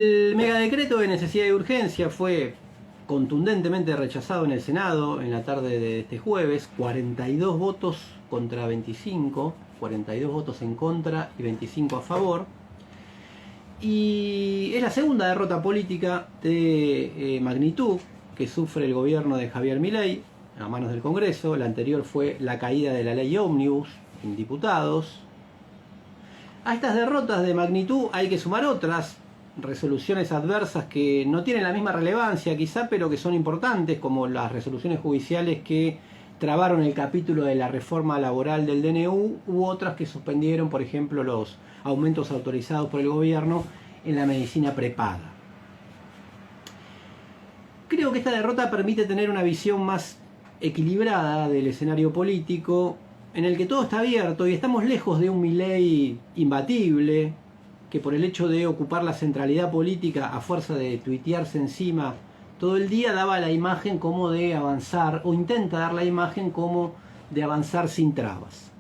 El megadecreto de necesidad y urgencia fue contundentemente rechazado en el Senado en la tarde de este jueves, 42 votos contra 25, 42 votos en contra y 25 a favor. Y es la segunda derrota política de magnitud que sufre el gobierno de Javier Milei a manos del Congreso. La anterior fue la caída de la ley Ómnibus en diputados. A estas derrotas de magnitud hay que sumar otras resoluciones adversas que no tienen la misma relevancia quizá, pero que son importantes, como las resoluciones judiciales que trabaron el capítulo de la reforma laboral del DNU, u otras que suspendieron, por ejemplo, los aumentos autorizados por el gobierno en la medicina prepaga. Creo que esta derrota permite tener una visión más equilibrada del escenario político, en el que todo está abierto y estamos lejos de un Milei imbatible, que por el hecho de ocupar la centralidad política a fuerza de tuitearse encima todo el día daba la imagen como de avanzar, o intenta dar la imagen como de avanzar sin trabas.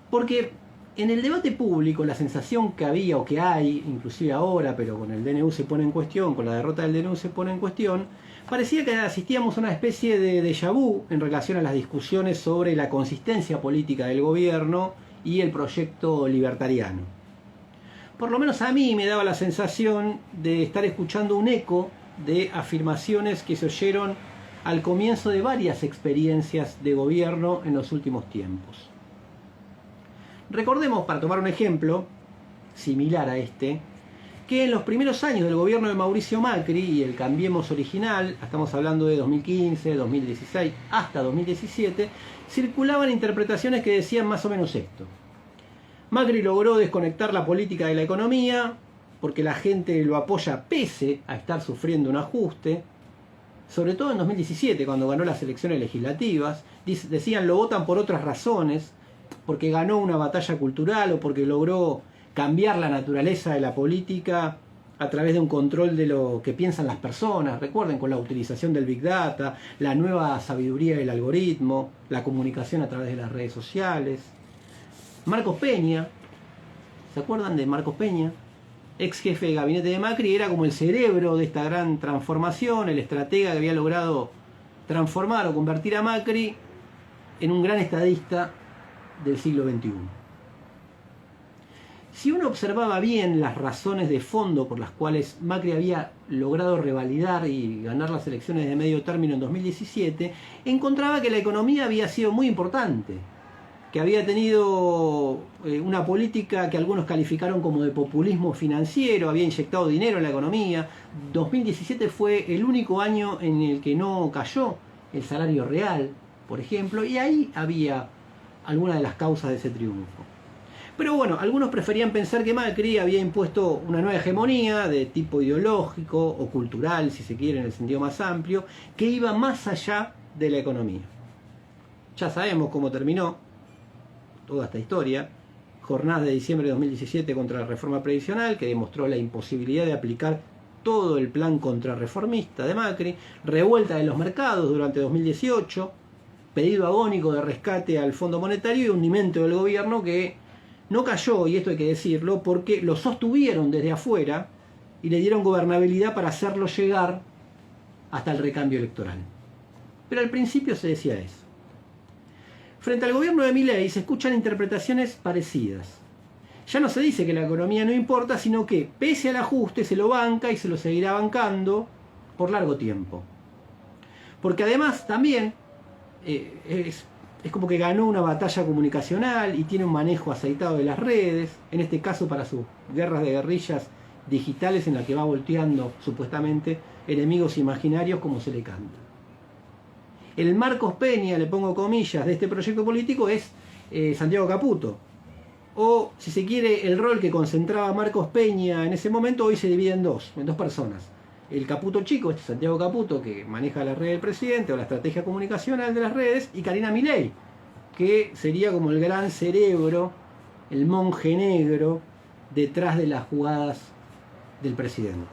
Porque en el debate público la sensación que había, o que hay, inclusive ahora, pero con el DNU se pone en cuestión, con la derrota del DNU se pone en cuestión, parecía que asistíamos a una especie de déjà vu en relación a las discusiones sobre la consistencia política del gobierno y el proyecto libertariano. Por lo menos a mí me daba la sensación de estar escuchando un eco de afirmaciones que se oyeron al comienzo de varias experiencias de gobierno en los últimos tiempos. Recordemos, para tomar un ejemplo similar a este, que en los primeros años del gobierno de Mauricio Macri y el Cambiemos original, estamos hablando de 2015, 2016 hasta 2017, circulaban interpretaciones que decían más o menos esto. Macri logró desconectar la política de la economía porque la gente lo apoya pese a estar sufriendo un ajuste, sobre todo en 2017 cuando ganó las elecciones legislativas. Decían lo votan por otras razones, porque ganó una batalla cultural o porque logró cambiar la naturaleza de la política a través de un control de lo que piensan las personas. Recuerden, con la utilización del Big Data, la nueva sabiduría del algoritmo, la comunicación a través de las redes sociales. Marcos Peña, ¿se acuerdan de Marcos Peña? Ex jefe de gabinete de Macri, era como el cerebro de esta gran transformación, el estratega que había logrado transformar o convertir a Macri en un gran estadista del siglo XXI. Si uno observaba bien las razones de fondo por las cuales Macri había logrado revalidar y ganar las elecciones de medio término en 2017, encontraba que la economía había sido muy importante, que había tenido una política que algunos calificaron como de populismo financiero, había inyectado dinero en la economía. 2017 fue el único año en el que no cayó el salario real, por ejemplo, y ahí había alguna de las causas de ese triunfo. Pero bueno, algunos preferían pensar que Macri había impuesto una nueva hegemonía de tipo ideológico o cultural, si se quiere, en el sentido más amplio, que iba más allá de la economía. Ya sabemos cómo terminó toda esta historia. Jornadas de diciembre de 2017 contra la reforma previsional, que demostró la imposibilidad de aplicar todo el plan contrarreformista de Macri. Revuelta de los mercados durante 2018, pedido agónico de rescate al Fondo Monetario y hundimiento del gobierno que no cayó, y esto hay que decirlo, porque lo sostuvieron desde afuera y le dieron gobernabilidad para hacerlo llegar hasta el recambio electoral. Pero al principio se decía eso. Frente al gobierno de Milei se escuchan interpretaciones parecidas. Ya no se dice que la economía no importa, sino que pese al ajuste se lo banca y se lo seguirá bancando por largo tiempo. Porque además también es como que ganó una batalla comunicacional y tiene un manejo aceitado de las redes, en este caso para sus guerras de guerrillas digitales en la que va volteando supuestamente enemigos imaginarios como se le canta. El Marcos Peña, le pongo comillas, de este proyecto político es Santiago Caputo. O, si se quiere, el rol que concentraba Marcos Peña en ese momento hoy se divide en dos personas. El Caputo chico, este Santiago Caputo, que maneja la red del presidente o la estrategia comunicacional de las redes, y Karina Milei, que sería como el gran cerebro, el monje negro, detrás de las jugadas del presidente.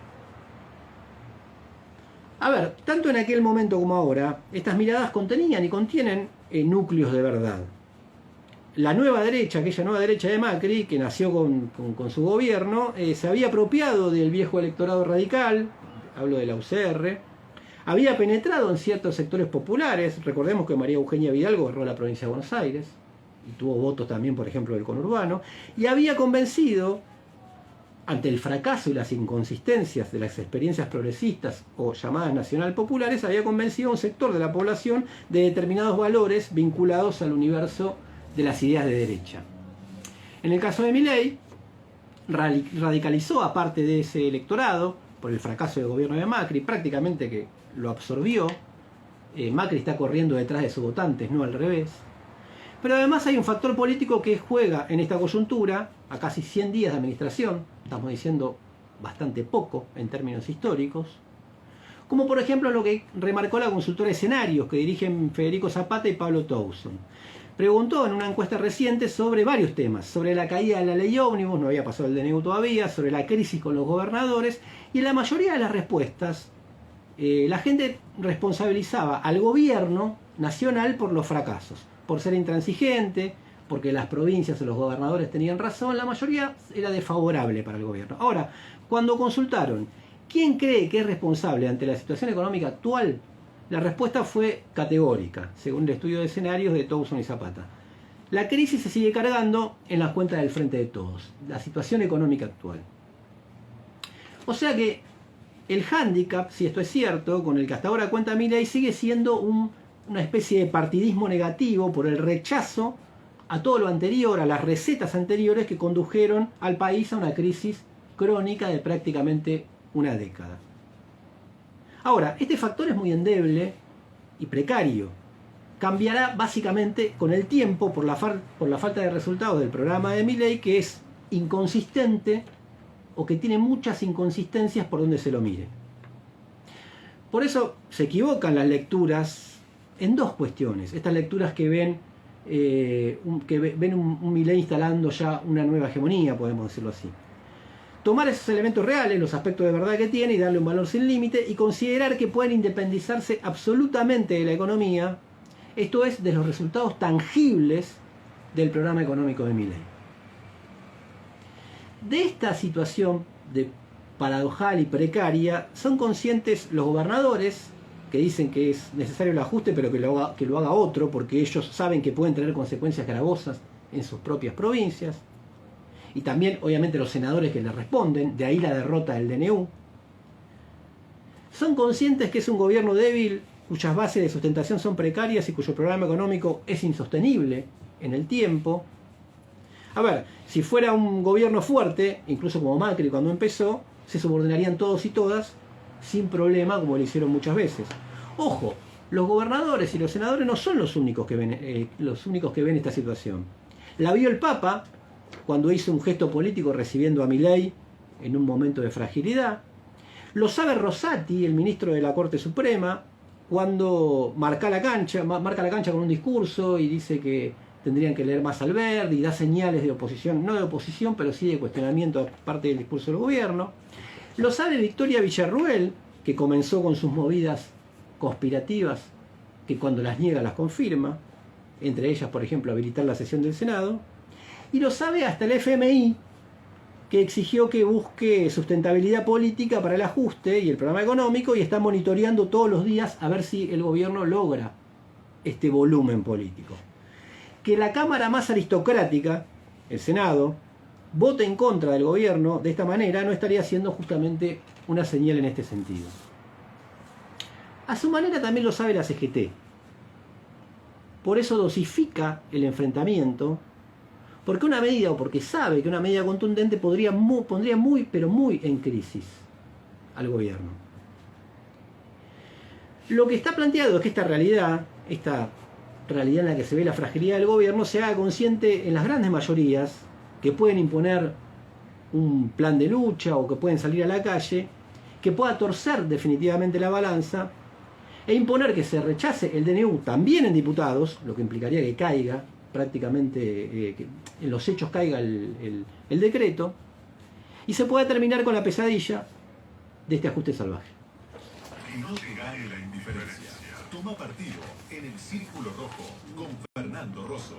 A ver, tanto en aquel momento como ahora, estas miradas contenían y contienen núcleos de verdad. la nueva derecha, aquella nueva derecha de Macri, que nació con su gobierno, se había apropiado del viejo electorado radical, hablo de la UCR, había penetrado en ciertos sectores populares. Recordemos que María Eugenia Vidal gobernó la provincia de Buenos Aires y tuvo votos también, por ejemplo, del conurbano, y había convencido, ante el fracaso y las inconsistencias de las experiencias progresistas o llamadas nacional populares, había convencido a un sector de la población de determinados valores vinculados al universo de las ideas de derecha. En el caso de Milei, radicalizó a parte de ese electorado por el fracaso del gobierno de Macri, prácticamente que lo absorbió. Macri está corriendo detrás de sus votantes, no al revés. Pero además hay un factor político que juega en esta coyuntura, a casi 100 días de administración, estamos diciendo bastante poco en términos históricos, como por ejemplo lo que remarcó la consultora Escenarios, que dirigen Federico Zapata y Pablo Towson. Preguntó en una encuesta reciente sobre varios temas, sobre la caída de la ley ómnibus, no había pasado el DNU todavía, sobre la crisis con los gobernadores, y en la mayoría de las respuestas la gente responsabilizaba al gobierno nacional por los fracasos, por ser intransigente, porque las provincias o los gobernadores tenían razón. La mayoría era desfavorable para el gobierno. Ahora, cuando consultaron quién cree que es responsable ante la situación económica actual, la respuesta fue categórica, según el estudio de Escenarios de Towson y Zapata. La crisis se sigue cargando en las cuentas del Frente de Todos, la situación económica actual. O sea que el hándicap, si esto es cierto, con el que hasta ahora cuenta Milei, sigue siendo una especie de partidismo negativo por el rechazo a todo lo anterior, a las recetas anteriores que condujeron al país a una crisis crónica de prácticamente una década. Ahora, este factor es muy endeble y precario. Cambiará básicamente con el tiempo por la falta de resultados del programa de Milei, que es inconsistente o que tiene muchas inconsistencias por donde se lo mire. Por eso se equivocan las lecturas en dos cuestiones. Estas lecturas que ven un Milei instalando ya una nueva hegemonía, podemos decirlo así. Tomar esos elementos reales, los aspectos de verdad que tiene, y darle un valor sin límite, y considerar que pueden independizarse absolutamente de la economía, esto es, de los resultados tangibles del programa económico de Milei. De esta situación de paradojal y precaria son conscientes los gobernadores, que dicen que es necesario el ajuste, pero que lo haga otro, porque ellos saben que pueden tener consecuencias gravosas en sus propias provincias. Y también, obviamente, los senadores que le responden, de ahí la derrota del DNU. Son conscientes que es un gobierno débil, cuyas bases de sustentación son precarias y cuyo programa económico es insostenible en el tiempo. A ver, si fuera un gobierno fuerte, incluso como Macri cuando empezó, se subordinarían todos y todas sin problema, como lo hicieron muchas veces. Ojo, los gobernadores y los senadores no son los únicos que ven esta situación. La vio el Papa cuando hizo un gesto político recibiendo a Milei en un momento de fragilidad. Lo sabe Rosati, el ministro de la Corte Suprema, cuando marca la cancha con un discurso y dice que tendrían que leer más Alberdi y da señales de oposición, no de oposición, pero sí de cuestionamiento a parte del discurso del gobierno. Lo sabe Victoria Villarruel, que comenzó con sus movidas conspirativas, que cuando las niega las confirma, entre ellas, por ejemplo, habilitar la sesión del Senado. Y lo sabe hasta el FMI, que exigió que busque sustentabilidad política para el ajuste y el programa económico, y está monitoreando todos los días a ver si el gobierno logra este volumen político. Que la Cámara más aristocrática, el Senado, vote en contra del gobierno de esta manera no estaría siendo justamente una señal en este sentido. A su manera también lo sabe la CGT. Por eso dosifica el enfrentamiento, porque una medida, o porque sabe que una medida contundente pondría muy en crisis al gobierno. Lo que está planteado es que esta realidad en la que se ve la fragilidad del gobierno, se haga consciente en las grandes mayorías que pueden imponer un plan de lucha o que pueden salir a la calle, que pueda torcer definitivamente la balanza e imponer que se rechace el DNU también en diputados, lo que implicaría que caiga prácticamente, que en los hechos caiga el decreto, y se pueda terminar con la pesadilla de este ajuste salvaje. No te gane la indiferencia. Toma partido en el Círculo Rojo con Fernando Rosso.